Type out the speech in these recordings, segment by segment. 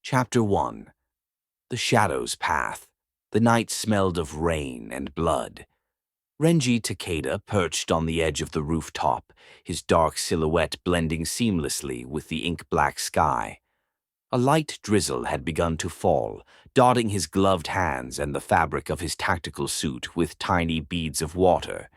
Chapter 1. The Shadow's Path. The night smelled of rain and blood. Renji Takeda perched on the edge of the rooftop, his dark silhouette blending seamlessly with the ink-black sky. A light drizzle had begun to fall, dotting his gloved hands and the fabric of his tactical suit with tiny beads of water.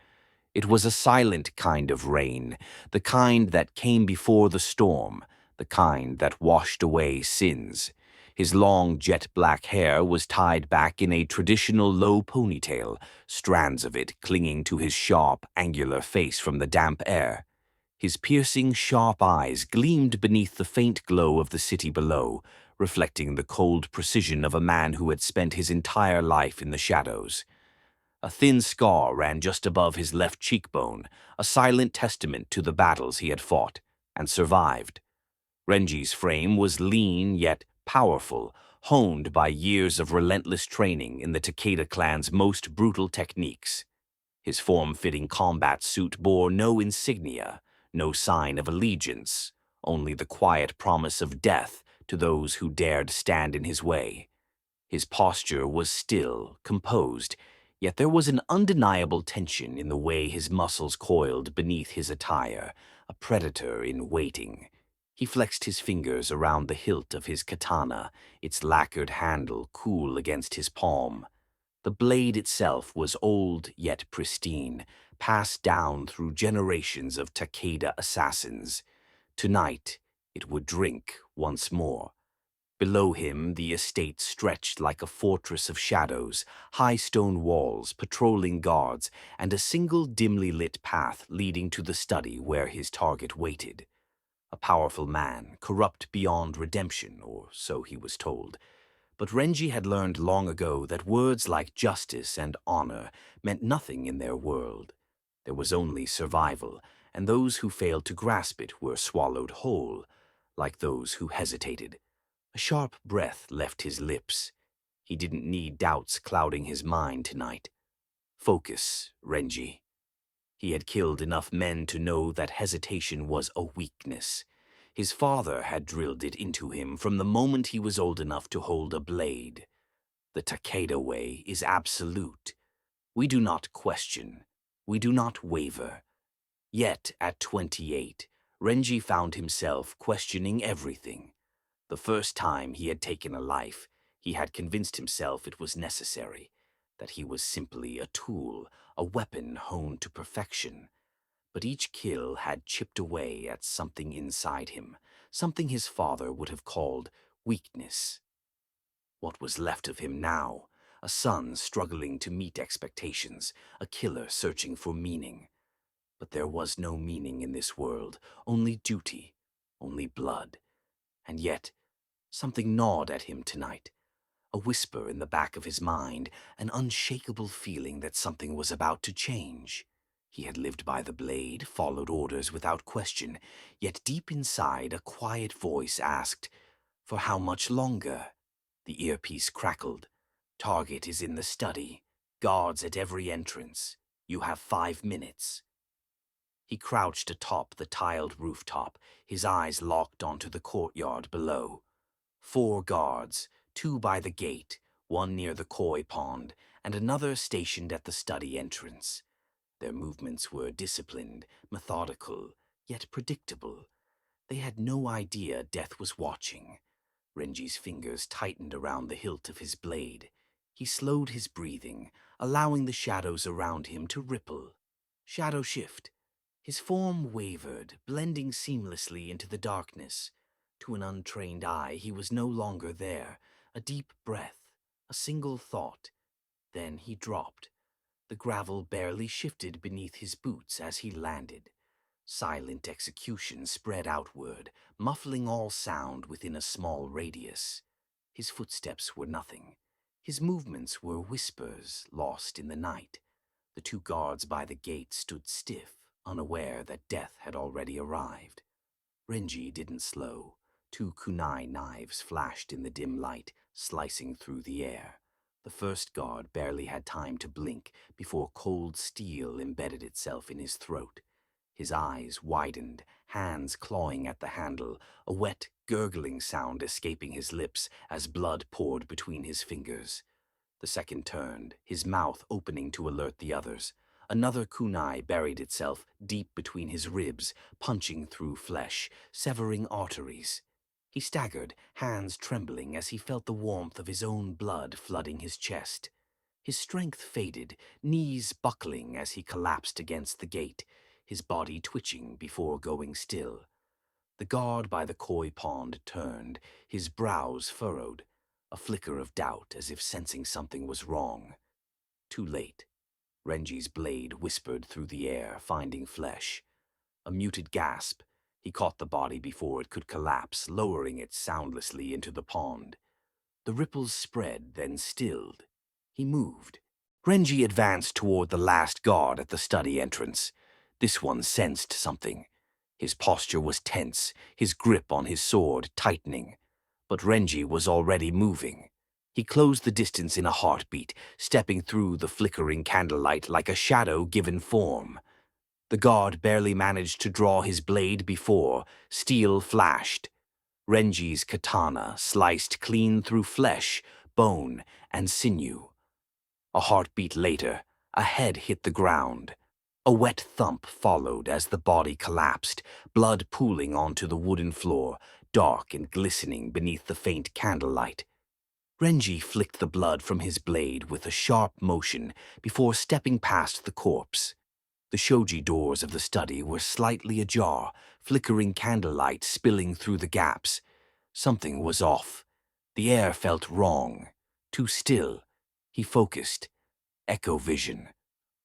It was a silent kind of rain, the kind that came before the storm, the kind that washed away sins. His long jet-black hair was tied back in a traditional low ponytail, strands of it clinging to his sharp, angular face from the damp air. His piercing, sharp eyes gleamed beneath the faint glow of the city below, reflecting the cold precision of a man who had spent his entire life in the shadows. A thin scar ran just above his left cheekbone, a silent testament to the battles he had fought and survived. Renji's frame was lean yet powerful, honed by years of relentless training in the Takeda clan's most brutal techniques. His form-fitting combat suit bore no insignia, no sign of allegiance, only the quiet promise of death to those who dared stand in his way. His posture was still, composed, yet there was an undeniable tension in the way his muscles coiled beneath his attire, a predator in waiting. He flexed his fingers around the hilt of his katana, its lacquered handle cool against his palm. The blade itself was old yet pristine, passed down through generations of Takeda assassins. Tonight, it would drink once more. Below him, the estate stretched like a fortress of shadows, high stone walls, patrolling guards, and a single dimly lit path leading to the study where his target waited. A powerful man, corrupt beyond redemption, or so he was told. But Renji had learned long ago that words like justice and honor meant nothing in their world. There was only survival, and those who failed to grasp it were swallowed whole, like those who hesitated. A sharp breath left his lips. He didn't need doubts clouding his mind tonight. Focus, Renji. He had killed enough men to know that hesitation was a weakness. His father had drilled it into him from the moment he was old enough to hold a blade. The Takeda way is absolute. We do not question. We do not waver. Yet, at 28, Renji found himself questioning everything. The first time he had taken a life, he had convinced himself it was necessary, that he was simply a tool, a weapon honed to perfection. But each kill had chipped away at something inside him, something his father would have called weakness. What was left of him now? A son struggling to meet expectations, a killer searching for meaning. But there was no meaning in this world, only duty, only blood. And yet, something gnawed at him tonight. A whisper in the back of his mind, an unshakable feeling that something was about to change. He had lived by the blade, followed orders without question, yet deep inside a quiet voice asked, "For how much longer?" The earpiece crackled. "Target is in the study. Guards at every entrance. You have 5 minutes." He crouched atop the tiled rooftop, his eyes locked onto the courtyard below. 4 guards, 2 by the gate, 1 near the koi pond, and another stationed at the study entrance. Their movements were disciplined, methodical, yet predictable. They had no idea death was watching. Renji's fingers tightened around the hilt of his blade. He slowed his breathing, allowing the shadows around him to ripple. Shadow shift. His form wavered, blending seamlessly into the darkness. To an untrained eye, he was no longer there. A deep breath, a single thought. Then he dropped. The gravel barely shifted beneath his boots as he landed. Silent execution spread outward, muffling all sound within a small radius. His footsteps were nothing. His movements were whispers lost in the night. The 2 guards by the gate stood stiff, unaware that death had already arrived. Renji didn't slow. 2 kunai knives flashed in the dim light, slicing through the air. The first guard barely had time to blink before cold steel embedded itself in his throat. His eyes widened, hands clawing at the handle, a wet, gurgling sound escaping his lips as blood poured between his fingers. The second turned, his mouth opening to alert the others. Another kunai buried itself deep between his ribs, punching through flesh, severing arteries. He staggered, hands trembling as he felt the warmth of his own blood flooding his chest. His strength faded, knees buckling as he collapsed against the gate, his body twitching before going still. The guard by the koi pond turned, his brows furrowed, a flicker of doubt as if sensing something was wrong. Too late. Renji's blade whispered through the air, finding flesh. A muted gasp. He caught the body before it could collapse, lowering it soundlessly into the pond. The ripples spread, then stilled. He moved. Renji advanced toward the last guard at the study entrance. This one sensed something. His posture was tense, his grip on his sword tightening. But Renji was already moving. He closed the distance in a heartbeat, stepping through the flickering candlelight like a shadow given form. The guard barely managed to draw his blade before steel flashed. Renji's katana sliced clean through flesh, bone, and sinew. A heartbeat later, a head hit the ground. A wet thump followed as the body collapsed, blood pooling onto the wooden floor, dark and glistening beneath the faint candlelight. Renji flicked the blood from his blade with a sharp motion before stepping past the corpse. The shoji doors of the study were slightly ajar, flickering candlelight spilling through the gaps. Something was off. The air felt wrong, too still. He focused. Echo vision.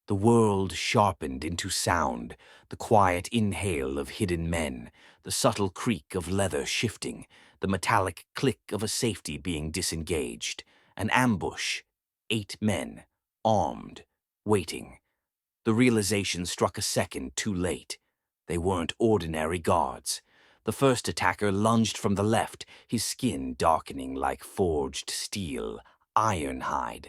The world sharpened into sound, the quiet inhale of hidden men, the subtle creak of leather shifting, the metallic click of a safety being disengaged. An ambush. 8 men, armed, waiting. The realization struck a second too late. They weren't ordinary guards. The first attacker lunged from the left, his skin darkening like forged steel, ironhide.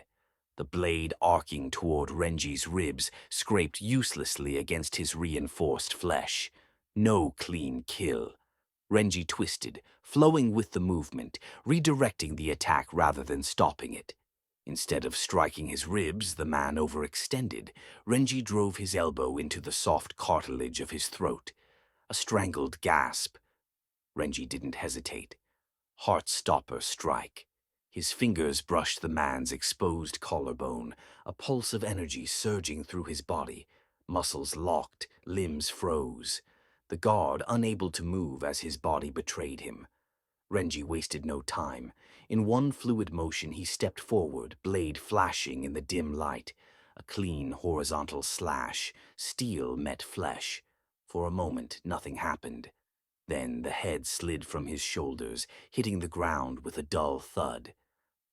The blade arcing toward Renji's ribs scraped uselessly against his reinforced flesh. No clean kill. Renji twisted, flowing with the movement, redirecting the attack rather than stopping it. Instead of striking his ribs, the man overextended. Renji drove his elbow into the soft cartilage of his throat. A strangled gasp. Renji didn't hesitate. Heart-stopper strike. His fingers brushed the man's exposed collarbone, a pulse of energy surging through his body. Muscles locked, limbs froze. The guard unable to move as his body betrayed him. Renji wasted no time. In one fluid motion he stepped forward, blade flashing in the dim light. A clean horizontal slash. Steel met flesh. For a moment nothing happened. Then the head slid from his shoulders, hitting the ground with a dull thud.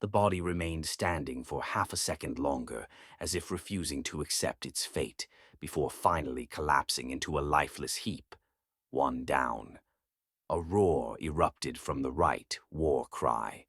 The body remained standing for half a second longer, as if refusing to accept its fate, before finally collapsing into a lifeless heap. One down. A roar erupted from the right, war cry.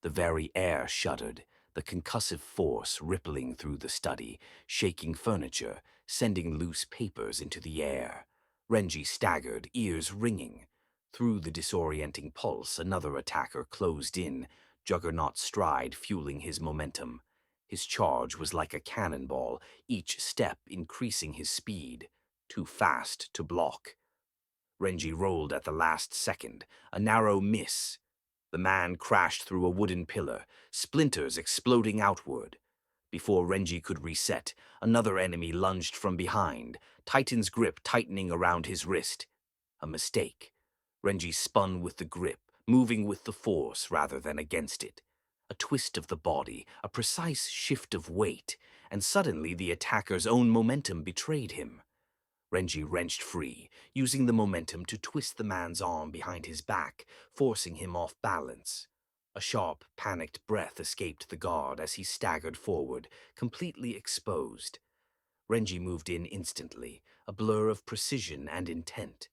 The very air shuddered, the concussive force rippling through the study, shaking furniture, sending loose papers into the air. Renji staggered, ears ringing. Through the disorienting pulse, another attacker closed in, juggernaut stride fueling his momentum. His charge was like a cannonball, each step increasing his speed. Too fast to block. Renji rolled at the last second, a narrow miss. The man crashed through a wooden pillar, splinters exploding outward. Before Renji could reset, another enemy lunged from behind, Titan's grip tightening around his wrist. A mistake. Renji spun with the grip, moving with the force rather than against it. A twist of the body, a precise shift of weight, and suddenly the attacker's own momentum betrayed him. Renji wrenched free, using the momentum to twist the man's arm behind his back, forcing him off balance. A sharp, panicked breath escaped the guard as he staggered forward, completely exposed. Renji moved in instantly, a blur of precision and intent.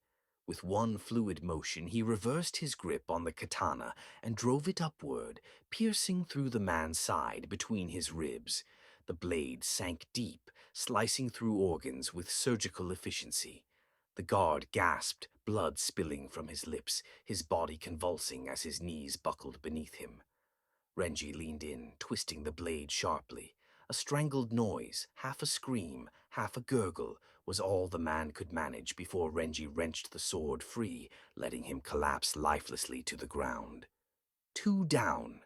With one fluid motion, he reversed his grip on the katana and drove it upward, piercing through the man's side between his ribs. The blade sank deep, slicing through organs with surgical efficiency. The guard gasped, blood spilling from his lips, his body convulsing as his knees buckled beneath him. Renji leaned in, twisting the blade sharply. A strangled noise, half a scream, half a gurgle, was all the man could manage before Renji wrenched the sword free, letting him collapse lifelessly to the ground. 2 down.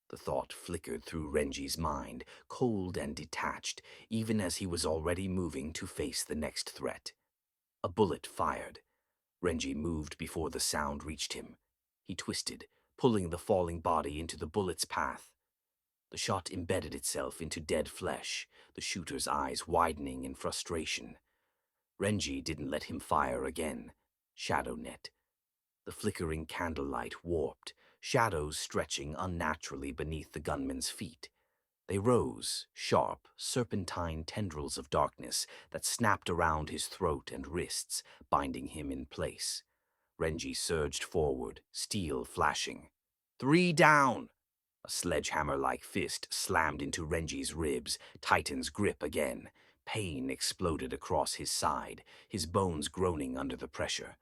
The thought flickered through Renji's mind, cold and detached, even as he was already moving to face the next threat. A bullet fired. Renji moved before the sound reached him. He twisted, pulling the falling body into the bullet's path. The shot embedded itself into dead flesh, the shooter's eyes widening in frustration. Renji didn't let him fire again. Shadow net. The flickering candlelight warped, shadows stretching unnaturally beneath the gunman's feet. They rose, sharp, serpentine tendrils of darkness that snapped around his throat and wrists, binding him in place. Renji surged forward, steel flashing. 3 down! A sledgehammer-like fist slammed into Renji's ribs, Titan's grip again. Pain exploded across his side, his bones groaning under the pressure.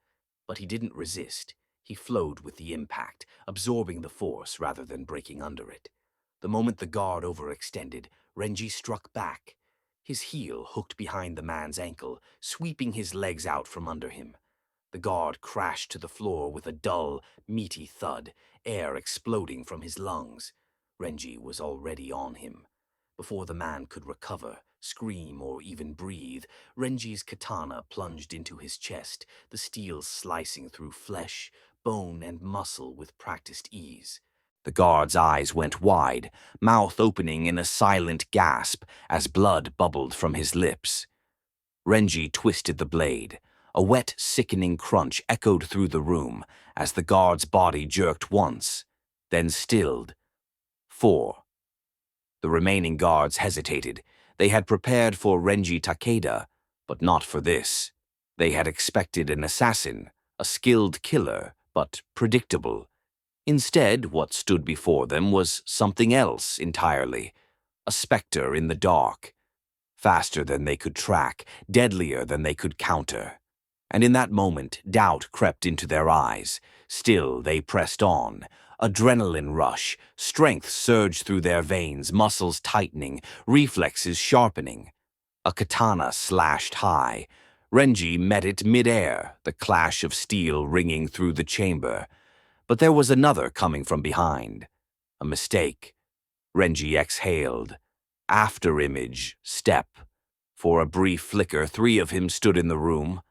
But he didn't resist. He flowed with the impact, absorbing the force rather than breaking under it. The moment the guard overextended, Renji struck back. His heel hooked behind the man's ankle, sweeping his legs out from under him. The guard crashed to the floor with a dull, meaty thud, air exploding from his lungs. Renji was already on him. Before the man could recover, scream, or even breathe, Renji's katana plunged into his chest, the steel slicing through flesh, bone, and muscle with practiced ease. The guard's eyes went wide, mouth opening in a silent gasp as blood bubbled from his lips. Renji twisted the blade. A wet, sickening crunch echoed through the room as the guard's body jerked once, then stilled. 4. The remaining guards hesitated. They had prepared for Renji Takeda, but not for this. They had expected an assassin, a skilled killer, but predictable. Instead, what stood before them was something else entirely. A specter in the dark. Faster than they could track, deadlier than they could counter. And in that moment, doubt crept into their eyes. Still, they pressed on. Adrenaline rush, strength surged through their veins, muscles tightening, reflexes sharpening. A katana slashed high. Renji met it mid-air, the clash of steel ringing through the chamber. But there was another coming from behind. A mistake. Renji exhaled. Afterimage, step. For a brief flicker, 3 of him stood in the room.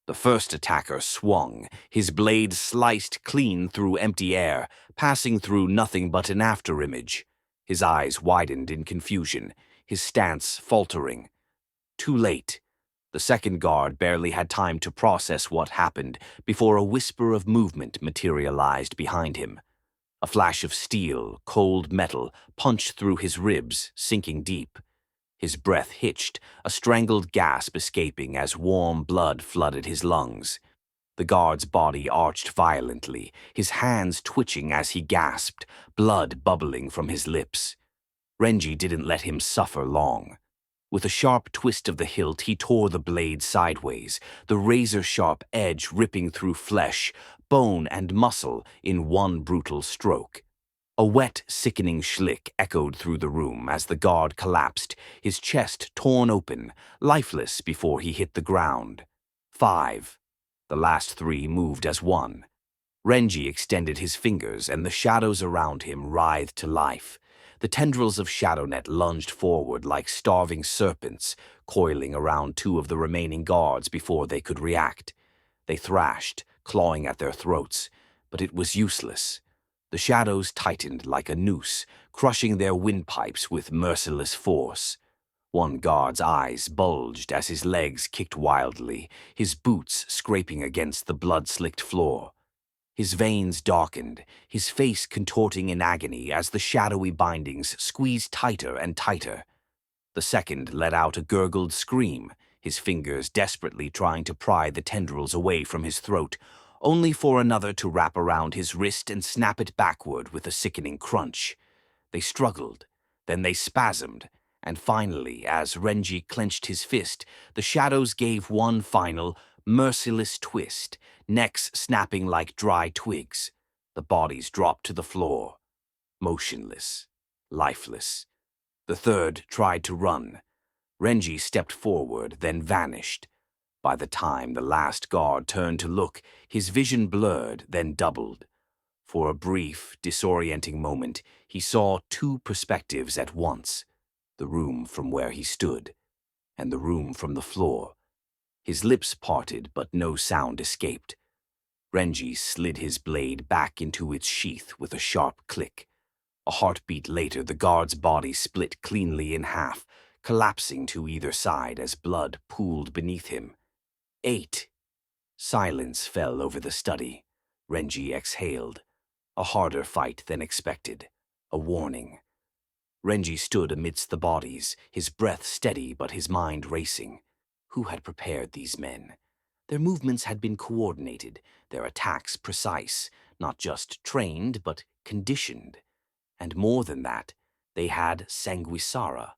The first attacker swung, his blade sliced clean through empty air, passing through nothing but an afterimage. His eyes widened in confusion, his stance faltering. Too late. The second guard barely had time to process what happened before a whisper of movement materialized behind him. A flash of steel, cold metal, punched through his ribs, sinking deep. His breath hitched, a strangled gasp escaping as warm blood flooded his lungs. The guard's body arched violently, his hands twitching as he gasped, blood bubbling from his lips. Renji didn't let him suffer long. With a sharp twist of the hilt, he tore the blade sideways, the razor-sharp edge ripping through flesh, bone, and muscle in one brutal stroke. A wet, sickening schlick echoed through the room as the guard collapsed, his chest torn open, lifeless before he hit the ground. 5. The last 3 moved as one. Renji extended his fingers, and the shadows around him writhed to life. The tendrils of Shadownet lunged forward like starving serpents, coiling around 2 of the remaining guards before they could react. They thrashed, clawing at their throats, but it was useless. The shadows tightened like a noose, crushing their windpipes with merciless force. One guard's eyes bulged as his legs kicked wildly, his boots scraping against the blood-slicked floor. His veins darkened, his face contorting in agony as the shadowy bindings squeezed tighter and tighter. The second let out a gurgled scream, his fingers desperately trying to pry the tendrils away from his throat, only for another to wrap around his wrist and snap it backward with a sickening crunch. They struggled, then they spasmed, and finally, as Renji clenched his fist, the shadows gave one final, merciless twist, necks snapping like dry twigs. The bodies dropped to the floor, motionless, lifeless. The third tried to run. Renji stepped forward, then vanished. By the time the last guard turned to look, his vision blurred, then doubled. For a brief, disorienting moment, he saw two perspectives at once, the room from where he stood, and the room from the floor. His lips parted, but no sound escaped. Renji slid his blade back into its sheath with a sharp click. A heartbeat later, the guard's body split cleanly in half, collapsing to either side as blood pooled beneath him. 8. Silence fell over the study. Renji exhaled. A harder fight than expected. A warning. Renji stood amidst the bodies, his breath steady but his mind racing. Who had prepared these men? Their movements had been coordinated, their attacks precise, not just trained but conditioned. And more than that, they had Sanguisara.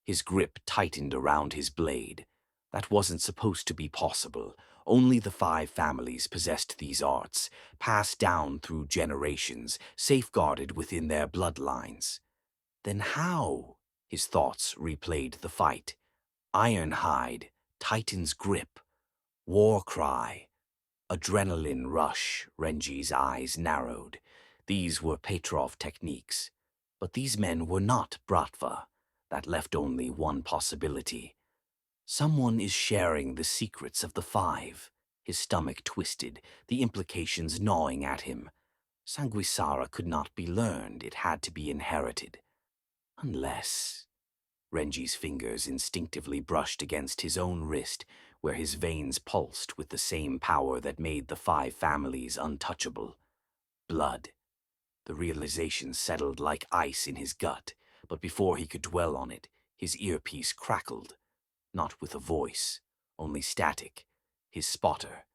His grip tightened around his blade. That wasn't supposed to be possible. Only the 5 families possessed these arts, passed down through generations, safeguarded within their bloodlines. Then how? His thoughts replayed the fight. Ironhide, Titan's grip, war cry, adrenaline rush. Renji's eyes narrowed. These were Petrov techniques. But these men were not Bratva. That left only one possibility. Someone is sharing the secrets of the 5. His stomach twisted, the implications gnawing at him. Sanguisara could not be learned, it had to be inherited. Unless... Renji's fingers instinctively brushed against his own wrist, where his veins pulsed with the same power that made the 5 families untouchable. Blood. The realization settled like ice in his gut, but before he could dwell on it, his earpiece crackled. Not with a voice, only static. His spotter.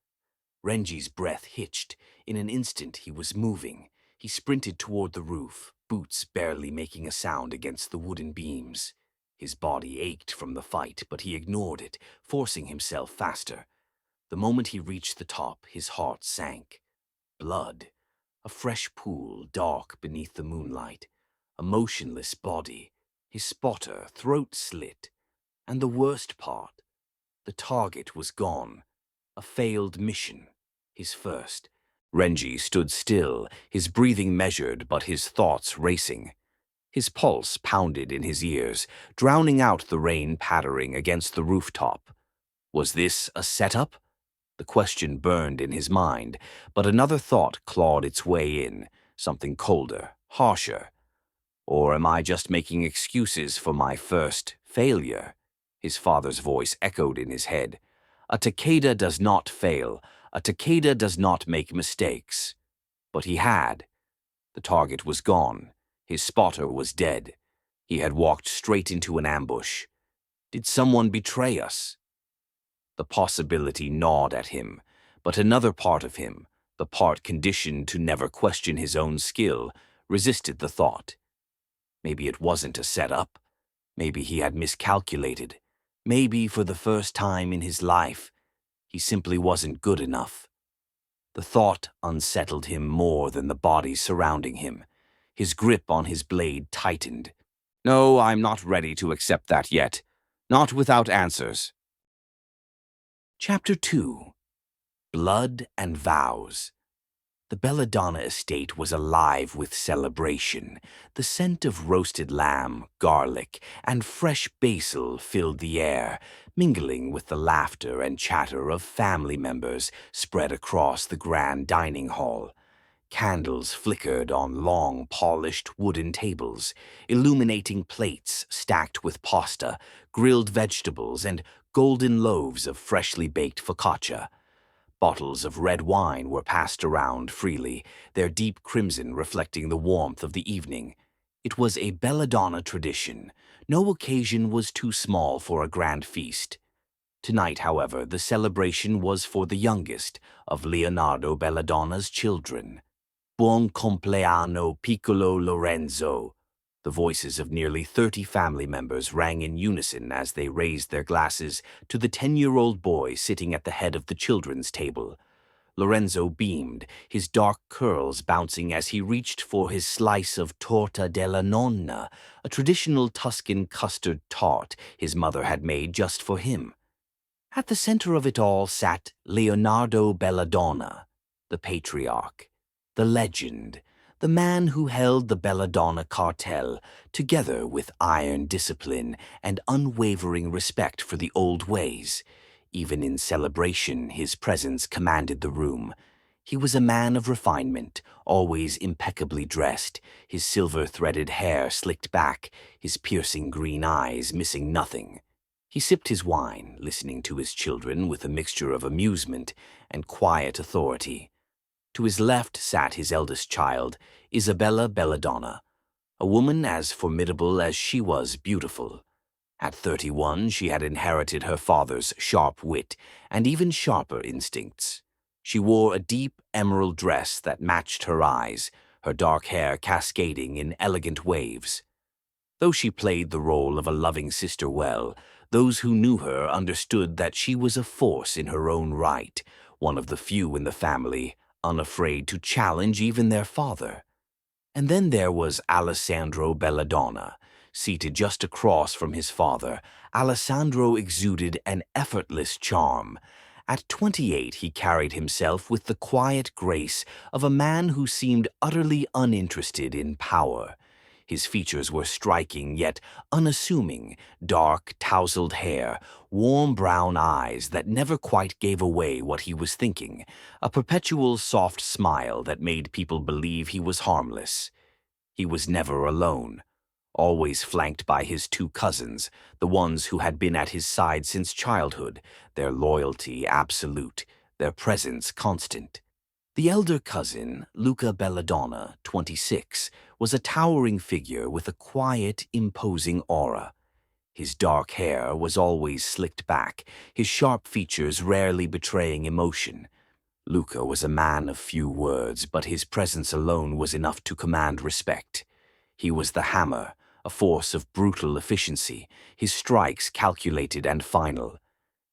Renji's breath hitched. In an instant he was moving. He sprinted toward the roof, boots barely making a sound against the wooden beams. His body ached from the fight, but he ignored it, forcing himself faster. The moment he reached the top, his heart sank. Blood. A fresh pool, dark beneath the moonlight. A motionless body. His spotter, throat slit. And the worst part, the target was gone. A failed mission. His first. Renji stood still, his breathing measured but his thoughts racing. His pulse pounded in his ears, drowning out the rain pattering against the rooftop. Was this a setup? The question burned in his mind, but another thought clawed its way in, something colder, harsher. Or am I just making excuses for my first failure? His father's voice echoed in his head. A Takeda does not fail. A Takeda does not make mistakes. But he had. The target was gone. His spotter was dead. He had walked straight into an ambush. Did someone betray us? The possibility gnawed at him, but another part of him, the part conditioned to never question his own skill, resisted the thought. Maybe it wasn't a setup. Maybe he had miscalculated. Maybe for the first time in his life, he simply wasn't good enough. The thought unsettled him more than the bodies surrounding him. His grip on his blade tightened. No, I'm not ready to accept that yet. Not without answers. Chapter 2. Blood and Vows. The Belladonna estate was alive with celebration. The scent of roasted lamb, garlic, and fresh basil filled the air, mingling with the laughter and chatter of family members spread across the grand dining hall. Candles flickered on long, polished wooden tables, illuminating plates stacked with pasta, grilled vegetables, and golden loaves of freshly baked focaccia. Bottles of red wine were passed around freely, their deep crimson reflecting the warmth of the evening. It was a Belladonna tradition. No occasion was too small for a grand feast. Tonight, however, the celebration was for the youngest of Leonardo Belladonna's children. Buon compleanno, piccolo Lorenzo. The voices of nearly 30 family members rang in unison as they raised their glasses to the 10-year-old boy sitting at the head of the children's table. Lorenzo beamed, his dark curls bouncing as he reached for his slice of torta della nonna, a traditional Tuscan custard tart his mother had made just for him. At the center of it all sat Leonardo Belladonna, the patriarch, the legend, the man who held the Belladonna cartel together with iron discipline and unwavering respect for the old ways. Even in celebration, his presence commanded the room. He was a man of refinement, always impeccably dressed, his silver-threaded hair slicked back, his piercing green eyes missing nothing. He sipped his wine, listening to his children with a mixture of amusement and quiet authority. To his left sat his eldest child, Isabella Belladonna, a woman as formidable as she was beautiful. At 31, she had inherited her father's sharp wit and even sharper instincts. She wore a deep emerald dress that matched her eyes, her dark hair cascading in elegant waves. Though she played the role of a loving sister well, those who knew her understood that she was a force in her own right, one of the few in the family unafraid to challenge even their father. And then there was Alessandro Belladonna. Seated just across from his father, Alessandro exuded an effortless charm. At 28, he carried himself with the quiet grace of a man who seemed utterly uninterested in power. His features were striking yet unassuming, dark, tousled hair, warm brown eyes that never quite gave away what he was thinking, a perpetual soft smile that made people believe he was harmless. He was never alone, always flanked by his two cousins, the ones who had been at his side since childhood, their loyalty absolute, their presence constant. The elder cousin, Luca Belladonna, 26, was a towering figure with a quiet, imposing aura. His dark hair was always slicked back, his sharp features rarely betraying emotion. Luca was a man of few words, but his presence alone was enough to command respect. He was the hammer, a force of brutal efficiency, his strikes calculated and final.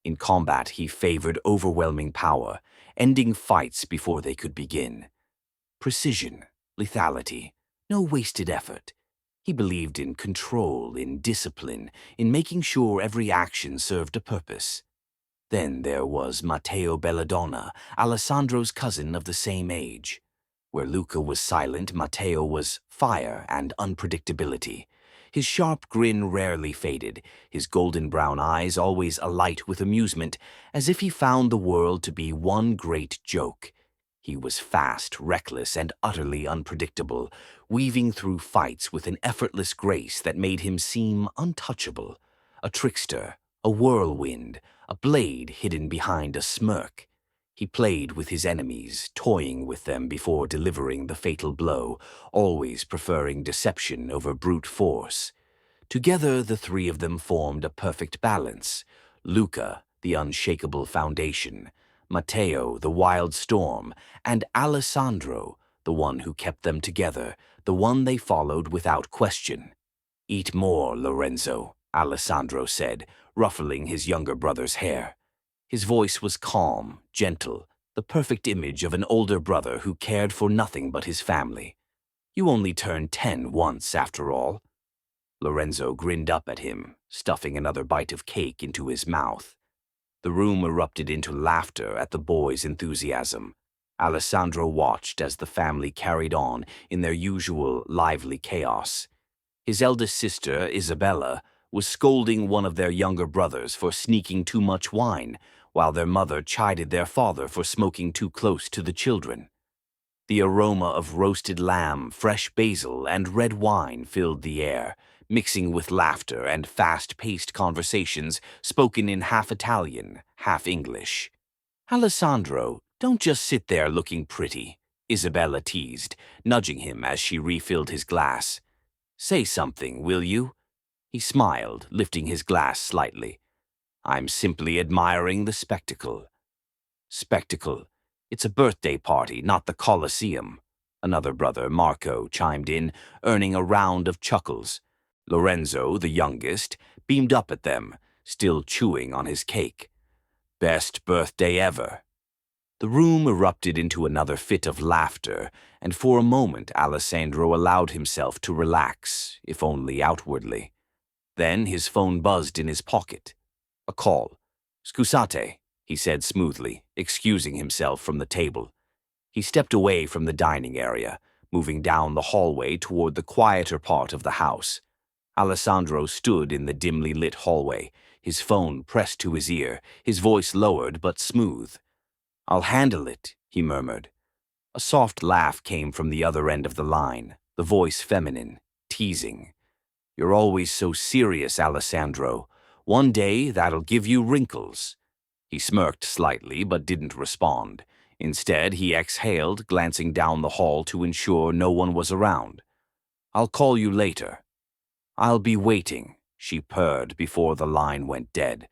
In combat, he favored overwhelming power, ending fights before they could begin. Precision, lethality, no wasted effort. He believed in control, in discipline, in making sure every action served a purpose. Then there was Matteo Belladonna, Alessandro's cousin of the same age. Where Luca was silent, Matteo was fire and unpredictability. His sharp grin rarely faded, his golden brown eyes always alight with amusement, as if he found the world to be one great joke. He was fast, reckless, and utterly unpredictable, weaving through fights with an effortless grace that made him seem untouchable. A trickster, a whirlwind, a blade hidden behind a smirk. He played with his enemies, toying with them before delivering the fatal blow, always preferring deception over brute force. Together, the three of them formed a perfect balance. Luca, the unshakable foundation, Matteo, the wild storm, and Alessandro, the one who kept them together, the one they followed without question. "Eat more, Lorenzo," Alessandro said, ruffling his younger brother's hair. His voice was calm, gentle, the perfect image of an older brother who cared for nothing but his family. "You only turned 10 once, after all." Lorenzo grinned up at him, stuffing another bite of cake into his mouth. The room erupted into laughter at the boy's enthusiasm. Alessandro watched as the family carried on in their usual lively chaos. His eldest sister, Isabella, was scolding one of their younger brothers for sneaking too much wine, while their mother chided their father for smoking too close to the children. The aroma of roasted lamb, fresh basil, and red wine filled the air, mixing with laughter and fast-paced conversations spoken in half Italian, half English. "Alessandro, don't just sit there looking pretty," Isabella teased, nudging him as she refilled his glass. "Say something, will you?" He smiled, lifting his glass slightly. "I'm simply admiring the spectacle." "Spectacle? It's a birthday party, not the Colosseum." Another brother, Marco, chimed in, earning a round of chuckles. Lorenzo, the youngest, beamed up at them, still chewing on his cake. Best birthday ever. The room erupted into another fit of laughter, and for a moment Alessandro allowed himself to relax, if only outwardly. Then his phone buzzed in his pocket. A call. "Scusate," he said smoothly, excusing himself from the table. He stepped away from the dining area, moving down the hallway toward the quieter part of the house. Alessandro stood in the dimly lit hallway, his phone pressed to his ear, his voice lowered but smooth. "I'll handle it," he murmured. A soft laugh came from the other end of the line, the voice feminine, teasing. "You're always so serious, Alessandro. One day that'll give you wrinkles." He smirked slightly but didn't respond. Instead, he exhaled, glancing down the hall to ensure no one was around. "I'll call you later." "I'll be waiting," she purred before the line went dead.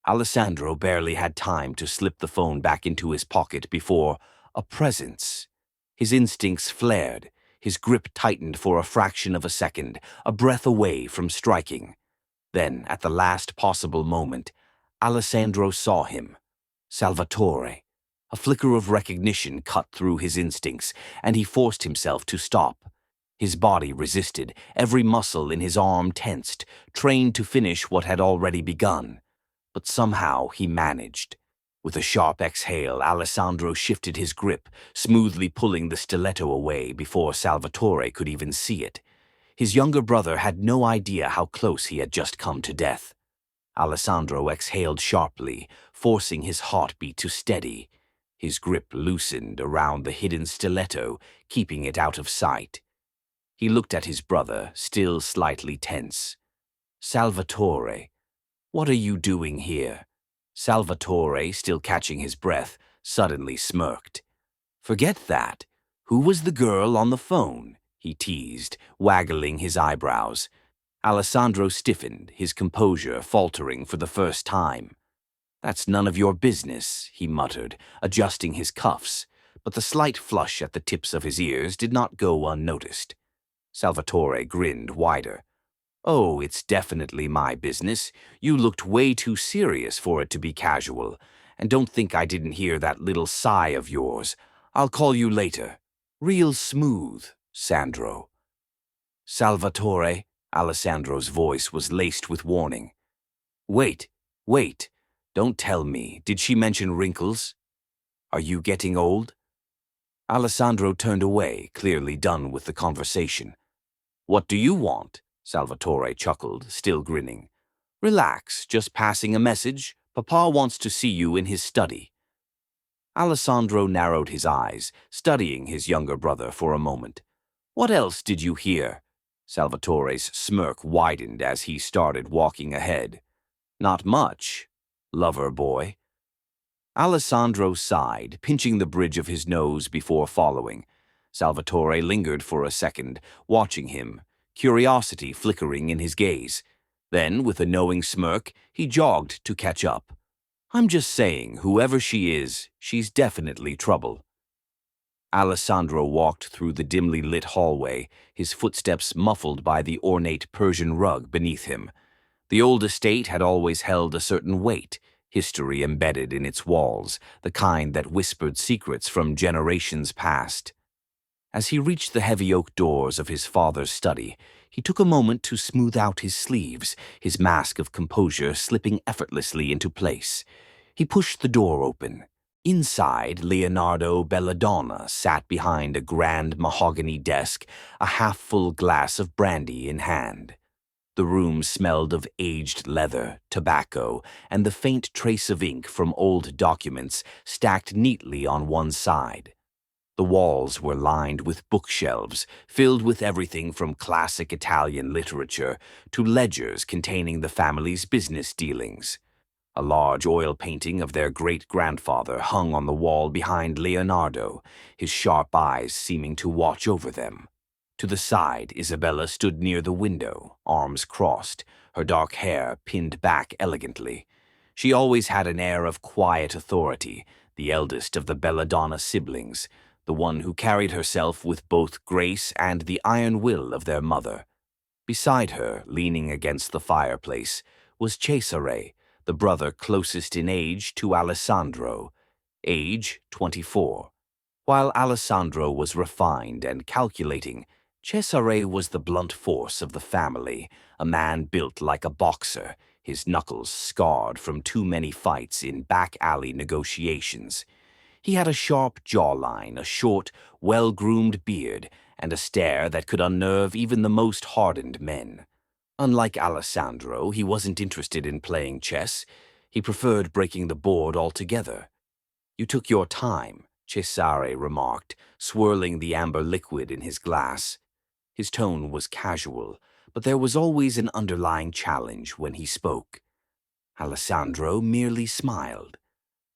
Alessandro barely had time to slip the phone back into his pocket before a presence. His instincts flared, his grip tightened for a fraction of a second, a breath away from striking. Then, at the last possible moment, Alessandro saw him. Salvatore. A flicker of recognition cut through his instincts, and he forced himself to stop. His body resisted, every muscle in his arm tensed, trained to finish what had already begun. But somehow he managed. With a sharp exhale, Alessandro shifted his grip, smoothly pulling the stiletto away before Salvatore could even see it. His younger brother had no idea how close he had just come to death. Alessandro exhaled sharply, forcing his heartbeat to steady. His grip loosened around the hidden stiletto, keeping it out of sight. He looked at his brother, still slightly tense. "Salvatore, what are you doing here?" Salvatore, still catching his breath, suddenly smirked. "Forget that. Who was the girl on the phone?" he teased, waggling his eyebrows. Alessandro stiffened, his composure faltering for the first time. "That's none of your business," he muttered, adjusting his cuffs, but the slight flush at the tips of his ears did not go unnoticed. Salvatore grinned wider. "Oh, it's definitely my business. You looked way too serious for it to be casual. And don't think I didn't hear that little sigh of yours. I'll call you later. Real smooth, Sandro." "Salvatore," Alessandro's voice was laced with warning. Wait. Don't tell me. Did she mention wrinkles? Are you getting old?" Alessandro turned away, clearly done with the conversation. "What do you want?" Salvatore chuckled, still grinning. "Relax, just passing a message. Papa wants to see you in his study." Alessandro narrowed his eyes, studying his younger brother for a moment. "What else did you hear?" Salvatore's smirk widened as he started walking ahead. "Not much, lover boy." Alessandro sighed, pinching the bridge of his nose before following. Salvatore lingered for a second, watching him, curiosity flickering in his gaze. Then, with a knowing smirk, he jogged to catch up. "I'm just saying, whoever she is, she's definitely trouble." Alessandro walked through the dimly lit hallway, his footsteps muffled by the ornate Persian rug beneath him. The old estate had always held a certain weight, history embedded in its walls, the kind that whispered secrets from generations past. As he reached the heavy oak doors of his father's study, he took a moment to smooth out his sleeves, his mask of composure slipping effortlessly into place. He pushed the door open. Inside, Leonardo Belladonna sat behind a grand mahogany desk, a half-full glass of brandy in hand. The room smelled of aged leather, tobacco, and the faint trace of ink from old documents stacked neatly on one side. The walls were lined with bookshelves, filled with everything from classic Italian literature to ledgers containing the family's business dealings. A large oil painting of their great-grandfather hung on the wall behind Leonardo, his sharp eyes seeming to watch over them. To the side, Isabella stood near the window, arms crossed, her dark hair pinned back elegantly. She always had an air of quiet authority, the eldest of the Belladonna siblings, the one who carried herself with both grace and the iron will of their mother. Beside her, leaning against the fireplace, was Cesare, the brother closest in age to Alessandro, age 24. While Alessandro was refined and calculating, Cesare was the blunt force of the family, a man built like a boxer, his knuckles scarred from too many fights in back-alley negotiations. He had a sharp jawline, a short, well-groomed beard, and a stare that could unnerve even the most hardened men. Unlike Alessandro, he wasn't interested in playing chess. He preferred breaking the board altogether. "You took your time," Cesare remarked, swirling the amber liquid in his glass. His tone was casual, but there was always an underlying challenge when he spoke. Alessandro merely smiled.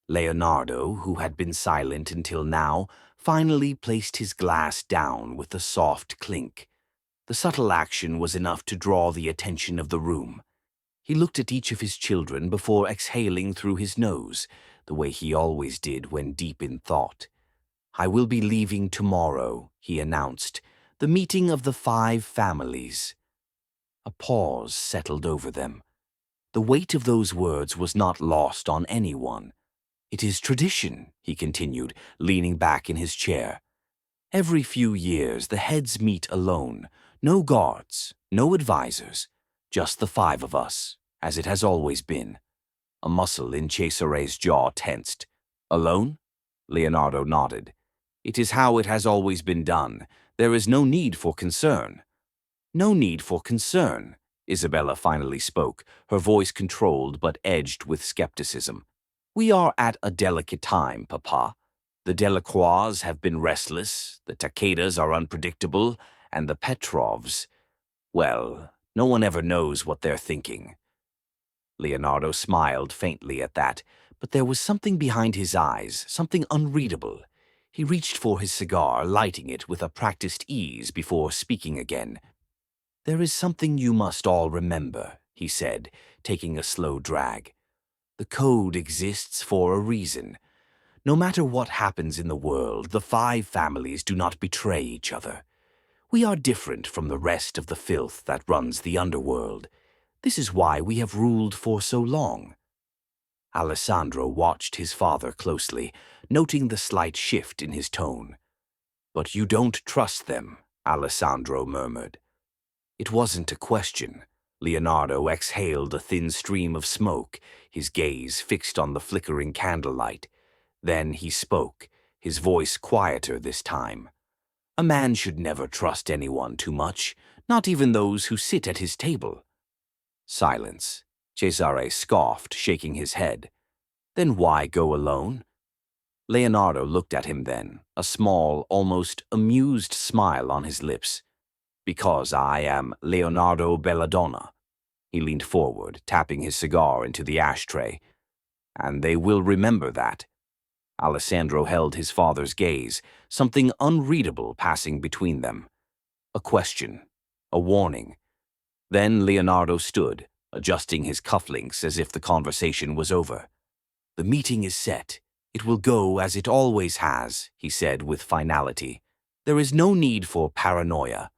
Leonardo, who had been silent until now, finally placed his glass down with a soft clink. The subtle action was enough to draw the attention of the room. He looked at each of his children before exhaling through his nose, the way he always did when deep in thought. "I will be leaving tomorrow," he announced, "the meeting of the 5 families." A pause settled over them. The weight of those words was not lost on anyone. "It is tradition," he continued, leaning back in his chair. "Every few years the heads meet alone, no guards, no advisors, just the 5 of us, as it has always been." A muscle in Cesare's jaw tensed. "Alone?" Leonardo nodded. "It is how it has always been done. There is no need for concern." "No need for concern," Isabella finally spoke, her voice controlled but edged with skepticism. "We are at a delicate time, Papa. The Delacroix have been restless, the Takedas are unpredictable, and the Petrovs, well, no one ever knows what they're thinking." Leonardo smiled faintly at that, but there was something behind his eyes, something unreadable. He reached for his cigar, lighting it with a practiced ease before speaking again. "There is something you must all remember," he said, taking a slow drag. "The code exists for a reason. No matter what happens in the world, the 5 families do not betray each other. We are different from the rest of the filth that runs the underworld. This is why we have ruled for so long." Alessandro watched his father closely, noting the slight shift in his tone. "But you don't trust them," Alessandro murmured. It wasn't a question. Leonardo exhaled a thin stream of smoke, his gaze fixed on the flickering candlelight. Then he spoke, his voice quieter this time. "A man should never trust anyone too much, not even those who sit at his table." Silence. Cesare scoffed, shaking his head. "Then why go alone?" Leonardo looked at him then, a small, almost amused smile on his lips. "Because I am Leonardo Belladonna." He leaned forward, tapping his cigar into the ashtray. "And they will remember that." Alessandro held his father's gaze, something unreadable passing between them. A question, a warning. Then Leonardo stood, adjusting his cufflinks as if the conversation was over. "The meeting is set. It will go as it always has," he said with finality. "There is no need for paranoia.